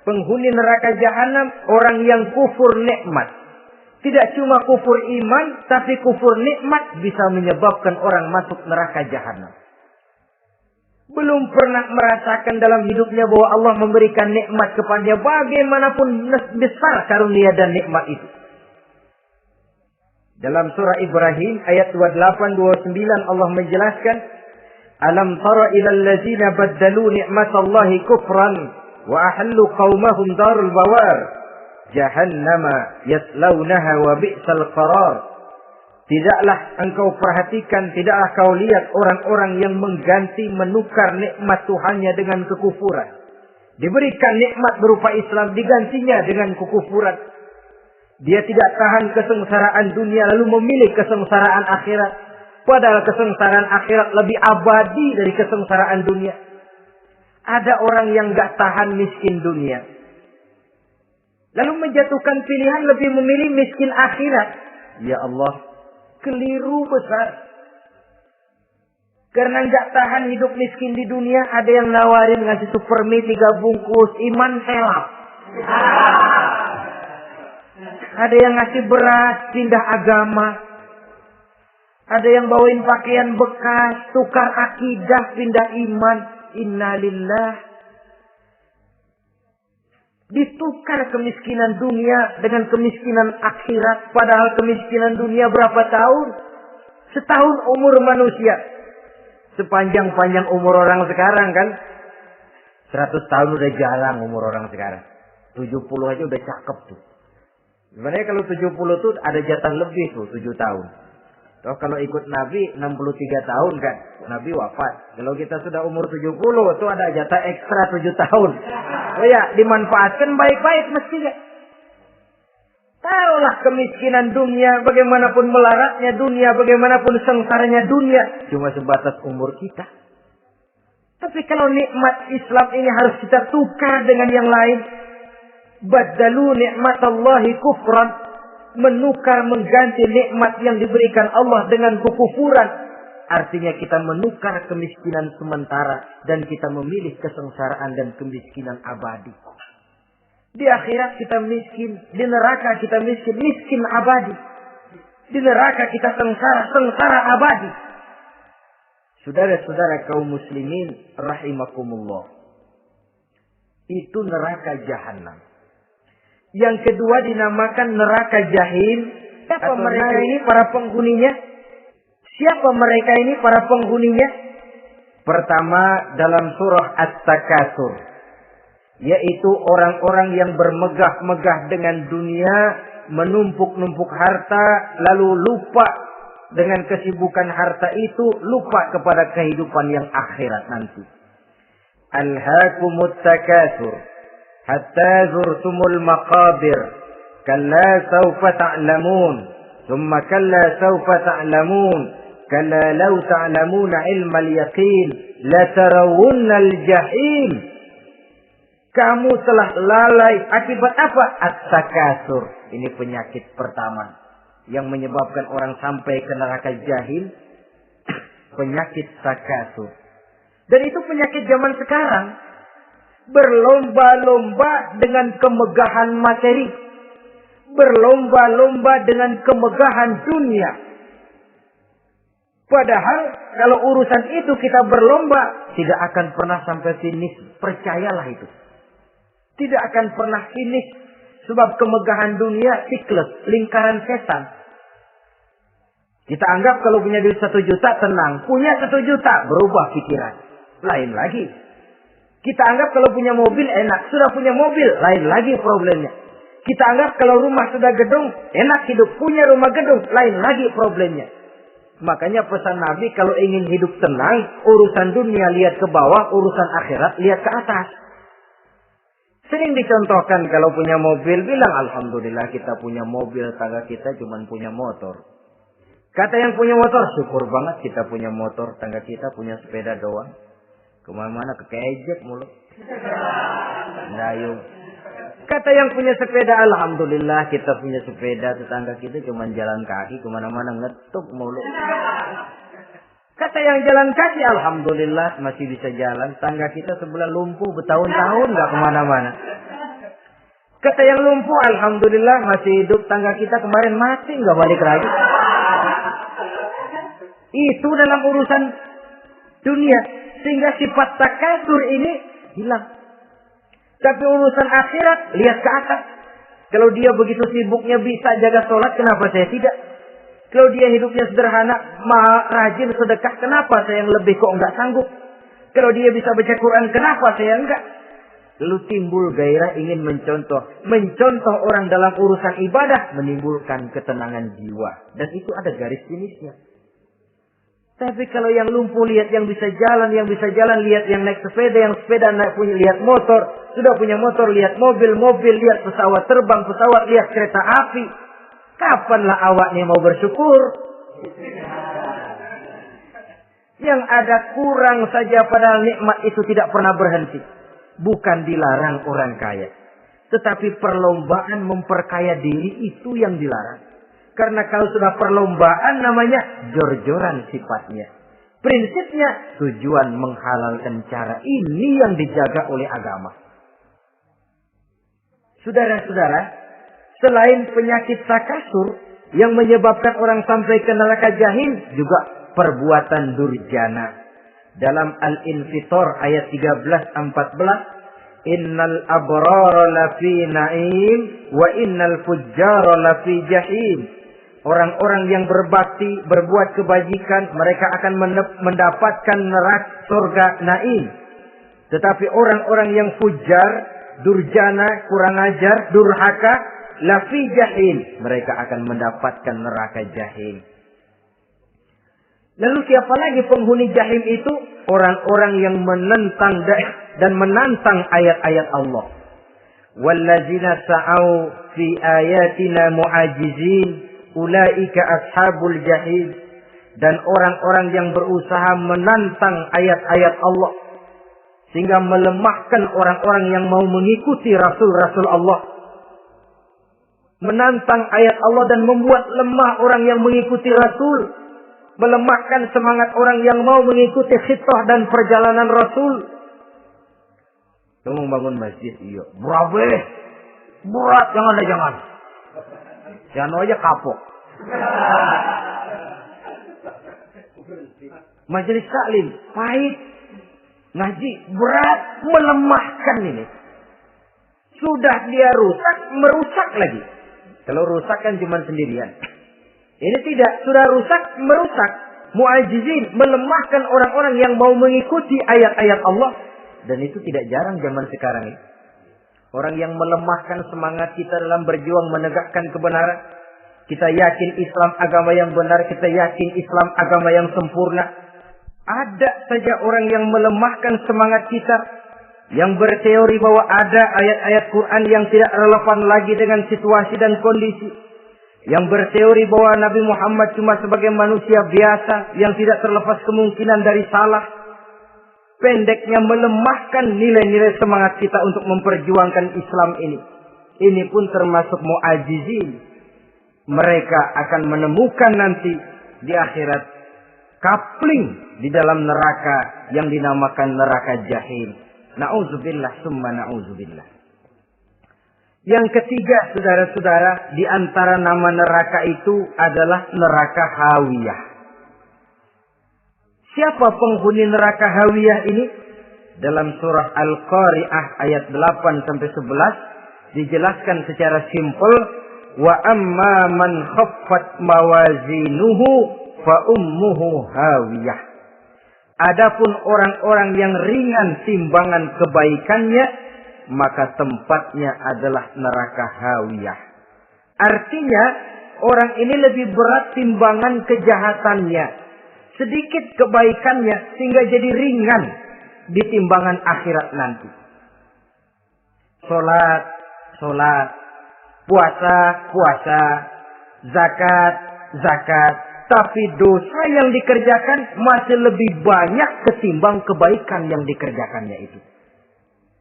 S1: penghuni neraka jahanam orang yang kufur nikmat. Tidak cuma kufur iman, tapi kufur nikmat bisa menyebabkan orang masuk neraka jahanam. Belum pernah merasakan dalam hidupnya bahwa Allah memberikan nikmat kepadanya, bagaimanapun besar karunia dan nikmat itu. Dalam surah Ibrahim ayat 28-29 Allah menjelaskan, Alam tara ilal ladzina baddalu ni'matallahi kufran wa ahallu qaumahum darul bawar jahannama yaslaunaha wa bi'sal qarar. Tidaklah engkau perhatikan, tidaklah kau lihat orang-orang yang mengganti, menukar nikmat Tuhannya dengan kekufuran. Diberikan nikmat berupa Islam, digantinya dengan kekufuran. Dia tidak tahan kesengsaraan dunia lalu memilih kesengsaraan akhirat. Padahal kesengsaraan akhirat lebih abadi dari kesengsaraan dunia. Ada orang yang gak tahan miskin dunia, lalu menjatuhkan pilihan lebih memilih miskin akhirat. Ya Allah, keliru besar. Karena nggak tahan hidup miskin di dunia, ada yang nawarin ngasih supermi 3 bungkus, iman helap. Ada yang ngasih beras, pindah agama. Ada yang bawain pakaian bekas, tukar akidah, pindah iman. Innalillah. Ditukar kemiskinan dunia dengan kemiskinan akhirat. Padahal kemiskinan dunia berapa tahun? Setahun umur manusia. Sepanjang-panjang umur orang sekarang kan. 100 tahun udah jarang umur orang sekarang. 70 aja udah cakep tuh. Sebenarnya kalau 70 tuh ada jatah lebih tuh 7 tahun. Toh kalau ikut Nabi 63 tahun kan. Nabi wafat. Kalau kita sudah umur 70 tuh ada jatah ekstra 7 tahun. Oh ya, dimanfaatkan baik-baik mestinya. Taruhlah kemiskinan dunia, bagaimanapun melaratnya dunia, bagaimanapun sengsaranya dunia, cuma sebatas umur kita. Tapi kalau nikmat Islam ini harus kita tukar dengan yang lain. Baddalu ni'matallahi kufran. Menukar, mengganti nikmat yang diberikan Allah dengan kekufuran. Artinya kita menukar kemiskinan sementara dan kita memilih kesengsaraan dan kemiskinan abadi. Di akhirat kita miskin, di neraka kita miskin, miskin abadi. Di neraka kita sengsara, sengsara abadi. Saudara-saudara kaum muslimin rahimakumullah. Itu neraka jahanam. Yang kedua dinamakan neraka jahim. Siapa mereka ini para penghuninya? Siapa mereka ini para penghuninya? Pertama dalam surah At-Takatsur, yaitu orang-orang yang bermegah-megah dengan dunia, menumpuk-numpuk harta, lalu lupa dengan kesibukan harta itu, lupa kepada kehidupan yang akhirat nanti. Alhaakumut takatsur hatta zurtumul maqabir kalla sawfa ta'lamun thumma kalla sawfa ta'lamun kalla law ta'lamuna ilmal yaqin la tarawunnal jahim. Kamu telah lalai akibat apa? At-takatsur. Ini penyakit pertama yang menyebabkan orang sampai ke neraka jahim. Penyakit takatsur. Dan itu penyakit zaman sekarang. Berlomba-lomba dengan kemegahan materi. Berlomba-lomba dengan kemegahan dunia. Padahal kalau urusan itu kita berlomba, tidak akan pernah sampai finish. Percayalah itu. Tidak akan pernah finish. Sebab kemegahan dunia siklus, lingkaran setan. Kita anggap kalau punya duit 1 juta tenang. Punya 1 juta berubah pikiran. Lain lagi. Kita anggap kalau punya mobil enak. Sudah punya mobil, lain lagi problemnya. Kita anggap kalau rumah sudah gedung, enak hidup. Punya rumah gedung, lain lagi problemnya. Makanya pesan Nabi kalau ingin hidup tenang, urusan dunia lihat ke bawah, urusan akhirat lihat ke atas. Sering dicontohkan kalau punya mobil, bilang alhamdulillah kita punya mobil, tangga kita cuma punya motor. Kata yang punya motor, syukur banget kita punya motor, tangga kita punya sepeda doang. Kemana-mana kekejek mulu. Dayung. Kata yang punya sepeda, alhamdulillah kita punya sepeda, tetangga kita cuma jalan kaki, kemana-mana ngetuk mulu. Kata yang jalan kaki, alhamdulillah masih bisa jalan. Tangga kita sebelah lumpuh bertahun-tahun nggak kemana-mana. Kata yang lumpuh, alhamdulillah masih hidup. Tangga kita kemarin mati nggak balik lagi. Itu dalam urusan dunia, sehingga sifat takatsur ini hilang. Tapi urusan akhirat lihat ke atas. Kalau dia begitu sibuknya bisa jaga sholat, kenapa saya tidak? Kalau dia hidupnya sederhana, rajin sedekah, kenapa saya yang lebih kok enggak sanggup? Kalau dia bisa baca Quran, kenapa saya enggak? Lalu timbul gairah ingin mencontoh. Mencontoh orang dalam urusan ibadah menimbulkan ketenangan jiwa. Dan itu ada garis finishnya. Tapi kalau yang lumpuh lihat yang bisa jalan, lihat yang naik sepeda, yang sepeda naik punya lihat motor, sudah punya motor lihat mobil, lihat pesawat terbang, lihat kereta api. Kapanlah awaknya mau bersyukur? Yang ada kurang saja padahal nikmat itu tidak pernah berhenti. Bukan dilarang orang kaya. Tetapi perlombaan memperkaya diri itu yang dilarang. Karena kalau sudah perlombaan namanya jor-joran sifatnya. Prinsipnya tujuan menghalalkan cara ini yang dijaga oleh agama. Saudara-saudara, selain penyakit takasur yang menyebabkan orang sampai ke neraka jahim, juga perbuatan durjana. Dalam Al-Infitor ayat 13-14, innal abrara lafi na'im wa innal fujjara lafi jahim. Orang-orang yang berbakti, berbuat kebajikan, mereka akan mendapatkan neraka surga naim. Tetapi orang-orang yang fujar, durjana, kurang ajar, durhaka, lafi jahim, mereka akan mendapatkan neraka jahim. Lalu siapa lagi penghuni jahim itu? Orang-orang yang menentang dan menantang ayat-ayat Allah. Wallazina sa'au fi ayatina mu'ajizin ulaika ashabul jahim. Dan orang-orang yang berusaha menantang ayat-ayat Allah sehingga melemahkan orang-orang yang mau mengikuti rasul-rasul Allah. Menantang ayat Allah dan membuat lemah orang yang mengikuti rasul. Melemahkan semangat orang yang mau mengikuti khitbah dan perjalanan Rasul. Kamu bangun masjid, iya. Berat, jangan. Jangan aja kapok. Majelis taklim, pahit. Ngaji, berat, melemahkan ini. Sudah dia rusak, merusak lagi. Kalau rusak kan cuma sendirian. Ini tidak, sudah rusak, merusak. Mu'ajizin, melemahkan orang-orang yang mau mengikuti ayat-ayat Allah. Dan itu tidak jarang zaman sekarang ini. Orang yang melemahkan semangat kita dalam berjuang menegakkan kebenaran. Kita yakin Islam agama yang benar, kita yakin Islam agama yang sempurna. Ada saja orang yang melemahkan semangat kita. Yang berteori bahwa ada ayat-ayat Quran yang tidak relevan lagi dengan situasi dan kondisi. Yang berteori bahwa Nabi Muhammad cuma sebagai manusia biasa yang tidak terlepas kemungkinan dari salah. Pendeknya melemahkan nilai-nilai semangat kita untuk memperjuangkan Islam ini. Ini pun termasuk mu'ajizin. Mereka akan menemukan nanti di akhirat kapling di dalam neraka yang dinamakan neraka jahim. Na'udzubillah summa na'udzubillah. Yang ketiga, saudara-saudara, di antara nama neraka itu adalah neraka hawiyah. Siapa penghuni neraka hawiyah ini? Dalam surah Al-Qari'ah ayat 8-11 dijelaskan secara simpel, wa amma man khaffat mawazinuhu fa ummuhu hawiyah. Adapun orang-orang yang ringan timbangan kebaikannya, maka tempatnya adalah neraka hawiyah. Artinya, orang ini lebih berat timbangan kejahatannya. Sedikit kebaikannya sehingga jadi ringan di timbangan akhirat nanti. Sholat, puasa, zakat. Tapi dosa yang dikerjakan masih lebih banyak ketimbang kebaikan yang dikerjakannya itu.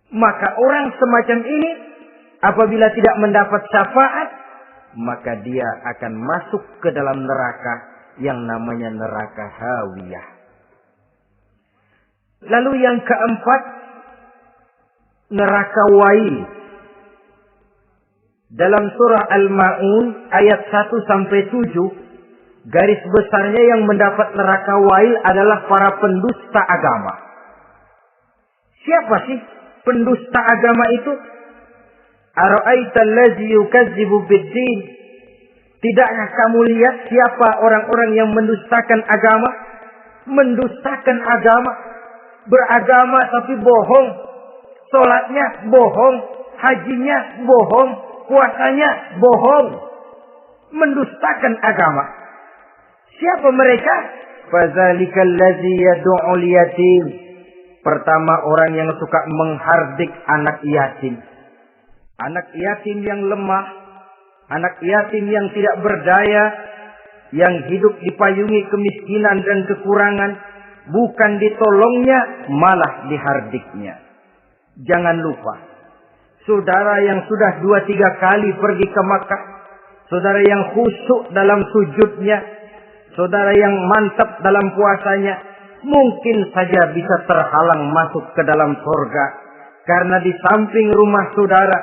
S1: Maka orang semacam ini apabila tidak mendapat syafaat, maka dia akan masuk ke dalam neraka yang namanya neraka hawiyah. Lalu yang keempat, neraka wail. Dalam surah Al-Ma'un ayat 1-7, garis besarnya yang mendapat neraka wail adalah para pendusta agama. Siapa sih pendusta agama itu? Ara'aita allazi yukazzibu bid-din. Tidakkah kamu lihat siapa orang-orang yang mendustakan agama? Mendustakan agama. Beragama tapi bohong. Sholatnya bohong. Hajinya bohong. Puasanya bohong. Mendustakan agama. Siapa mereka? Fadzalikal ladzi yad'ul yatim. Pertama, orang yang suka menghardik anak yatim. Anak yatim yang lemah, anak yatim yang tidak berdaya, yang hidup dipayungi kemiskinan dan kekurangan, bukan ditolongnya, malah dihardiknya. Jangan lupa, saudara yang sudah 2-3 kali pergi ke Makkah, saudara yang khusyuk dalam sujudnya, saudara yang mantap dalam puasanya, mungkin saja bisa terhalang masuk ke dalam surga. Karena di samping rumah saudara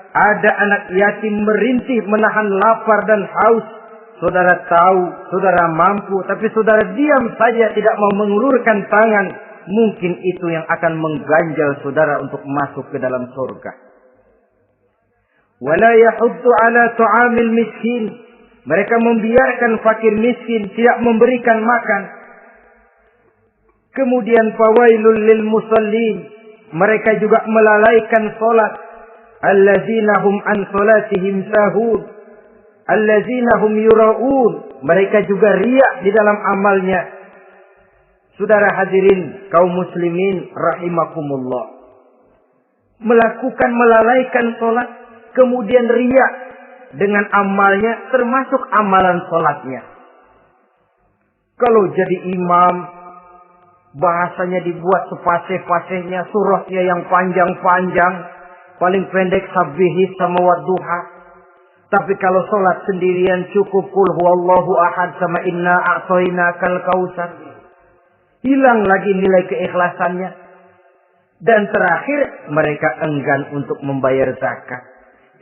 S1: ada anak yatim merintih menahan lapar dan haus. Saudara tahu, saudara mampu, tapi saudara diam saja tidak mau mengulurkan tangan. Mungkin itu yang akan mengganjal saudara untuk masuk ke dalam surga. Wala yahuddu ala tu'amil miskin. Mereka membiarkan fakir miskin, tidak memberikan makan. Kemudian fawailul lil musallin. Mereka juga melalaikan salat. Allazina hum an salatihim sahun. Allazina hum yura'un. Mereka juga riak di dalam amalnya. Saudara hadirin kaum muslimin rahimakumullah. Melalaikan salat, kemudian riak dengan amalnya, termasuk amalan salatnya. Kalau jadi imam, bahasanya dibuat sepasih-pasihnya, surahnya yang panjang-panjang, paling pendek sabbihis sama wadduha. Tapi kalau sholat sendirian cukup qul huwallahu ahad sama inna a'tainakal kautsar. Hilang lagi nilai keikhlasannya. Dan terakhir, mereka enggan untuk membayar zakat.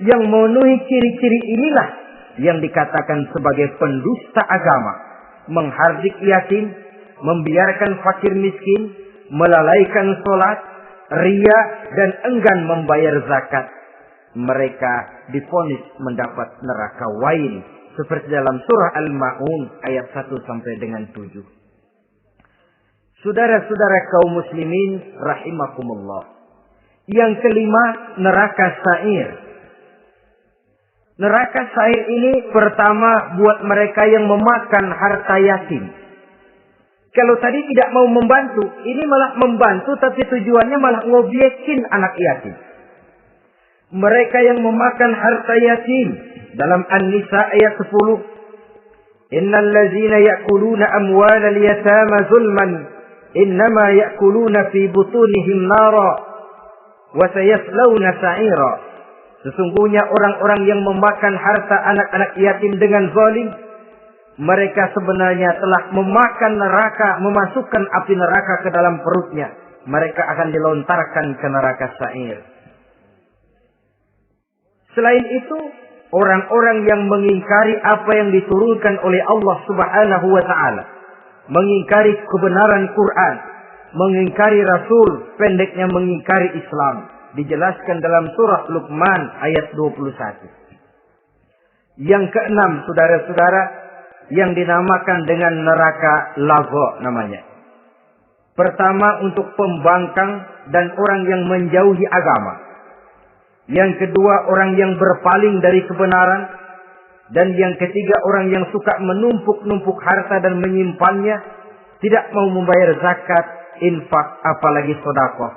S1: Yang memenuhi ciri-ciri inilah yang dikatakan sebagai pendusta agama. Menghardik yatim, membiarkan fakir miskin, melalaikan sholat, riya, dan enggan membayar zakat. Mereka divonis mendapat neraka wail. Seperti dalam surah Al-Ma'un ayat 1 sampai dengan 7. Saudara-saudara kaum muslimin rahimakumullah. Yang kelima, neraka sa'ir. Neraka sa'ir ini pertama buat mereka yang memakan harta yatim. Kalau tadi tidak mau membantu, ini malah membantu tapi tujuannya malah ngobyekin anak yatim. Mereka yang memakan harta yatim dalam An-Nisa ayat 10. Innal ladzina ya'kuluna amwalal yatama zulman innama ya'kuluna fi butunihim nara wa sayaslawna sa'ira. Sesungguhnya orang-orang yang memakan harta anak-anak yatim dengan zalim, mereka sebenarnya telah memakan neraka, memasukkan api neraka ke dalam perutnya. Mereka akan dilontarkan ke neraka sa'ir. Selain itu, orang-orang yang mengingkari apa yang diturunkan oleh Allah Subhanahu wa Ta'ala, mengingkari kebenaran Quran, mengingkari Rasul, pendeknya mengingkari Islam, dijelaskan dalam surah Luqman ayat 21. Yang keenam, saudara-saudara, yang dinamakan dengan neraka lago namanya. Pertama untuk pembangkang dan orang yang menjauhi agama. Yang kedua orang yang berpaling dari kebenaran. Dan yang ketiga orang yang suka menumpuk-numpuk harta dan menyimpannya. Tidak mau membayar zakat, infak, apalagi sedekah.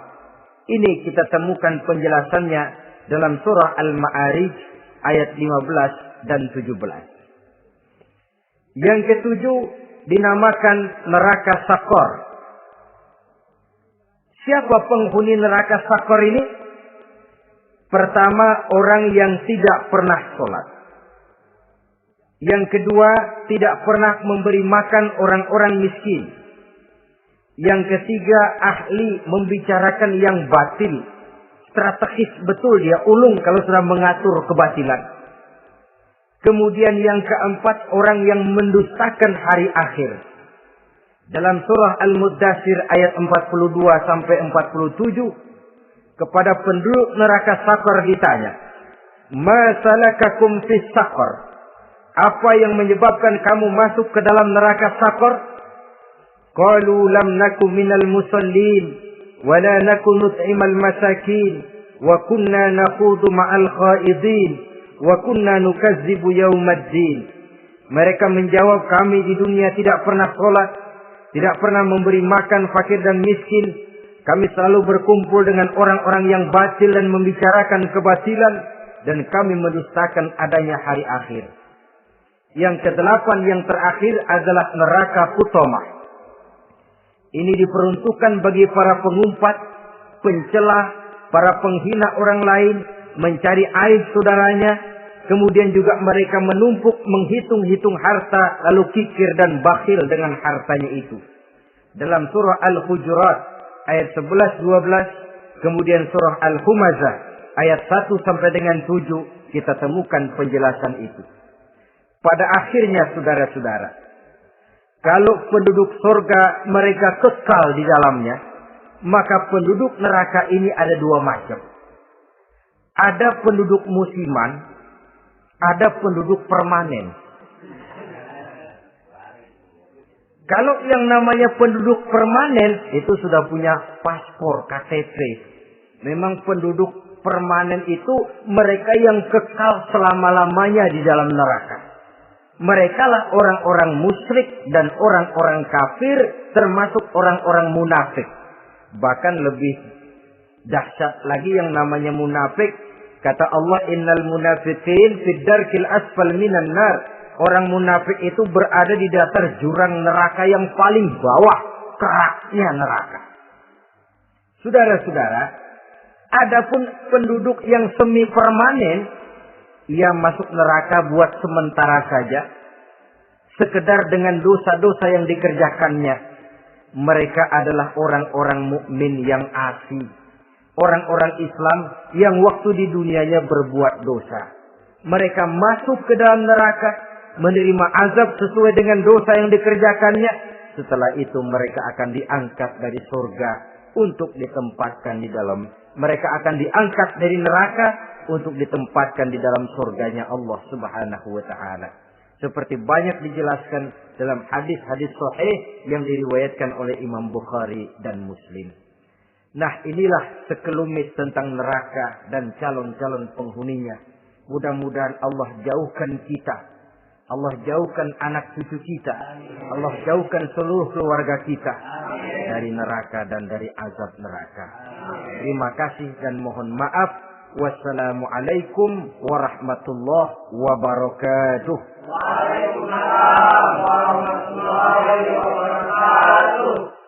S1: Ini kita temukan penjelasannya dalam surah Al-Ma'arij ayat 15 dan 17. Yang ketujuh dinamakan neraka Sakor. Siapa penghuni neraka Sakor ini? Pertama, orang yang tidak pernah sholat. Yang kedua, tidak pernah memberi makan orang-orang miskin. Yang ketiga, ahli membicarakan yang batil. Strategis betul dia, ulung kalau sudah mengatur kebatilan. Kemudian yang keempat, orang yang mendustakan hari akhir. Dalam surah Al-Muddatsir ayat 42 sampai 47, kepada penduduk neraka Sakor ditanya, "Ma salakakum fis Sakor?" Apa yang menyebabkan kamu masuk ke dalam neraka Saqar? Qalu lam naku minal musallin wa la naku nut'imal masakin wa kunna nakhudu ma'al khaidin wa kunna nukazzibu yaumaddin. Mereka menjawab, kami di dunia tidak pernah sholat, tidak pernah memberi makan fakir dan miskin. Kami selalu berkumpul dengan orang-orang yang batil dan membicarakan kebatilan, dan kami mendustakan adanya hari akhir. Yang kedelapan, yang terakhir adalah neraka Hutamah. Ini diperuntukkan bagi para pengumpat, pencela, para penghina orang lain, mencari aib saudaranya, kemudian juga mereka menumpuk, menghitung-hitung harta, lalu kikir dan bakhil dengan hartanya itu. Dalam surah Al-Hujurat ayat 11-12, kemudian surah Al-Humazah ayat 1 sampai dengan 7, kita temukan penjelasan itu. Pada akhirnya saudara-saudara, kalau penduduk surga mereka kekal di dalamnya, maka penduduk neraka ini ada dua macam. Ada penduduk musiman, ada penduduk permanen. Kalau yang namanya penduduk permanen itu sudah punya paspor KTP. Memang penduduk permanen itu mereka yang kekal selama-lamanya di dalam neraka. Mereka lah orang-orang musyrik dan orang-orang kafir, termasuk orang-orang munafik. Bahkan lebih dahsyat lagi yang namanya munafik. Kata Allah, innal munafiqin fid darkil asfal minan nar. Orang munafik itu berada di datar jurang neraka yang paling bawah, keraknya neraka. Saudara-saudara, adapun penduduk yang semi permanen, ia masuk neraka buat sementara saja, sekedar dengan dosa-dosa yang dikerjakannya. Mereka adalah orang-orang mukmin yang asli, orang-orang Islam yang waktu di dunianya berbuat dosa. Mereka masuk ke dalam neraka, menerima azab sesuai dengan dosa yang dikerjakannya. Setelah itu mereka akan diangkat dari surga untuk ditempatkan di dalam. Mereka akan diangkat dari neraka untuk ditempatkan di dalam surganya Allah Subhanahu wa taala. Seperti banyak dijelaskan dalam hadis-hadis sahih yang diriwayatkan oleh Imam Bukhari dan Muslim. Nah, inilah sekelumit tentang neraka dan calon-calon penghuninya. Mudah-mudahan Allah jauhkan kita. Allah jauhkan anak cucu kita. Allah jauhkan seluruh keluarga kita dari neraka dan dari azab neraka. Terima kasih dan mohon maaf. Wassalamualaikum warahmatullahi wabarakatuh.
S2: Waalaikumsalam warahmatullahi wabarakatuh.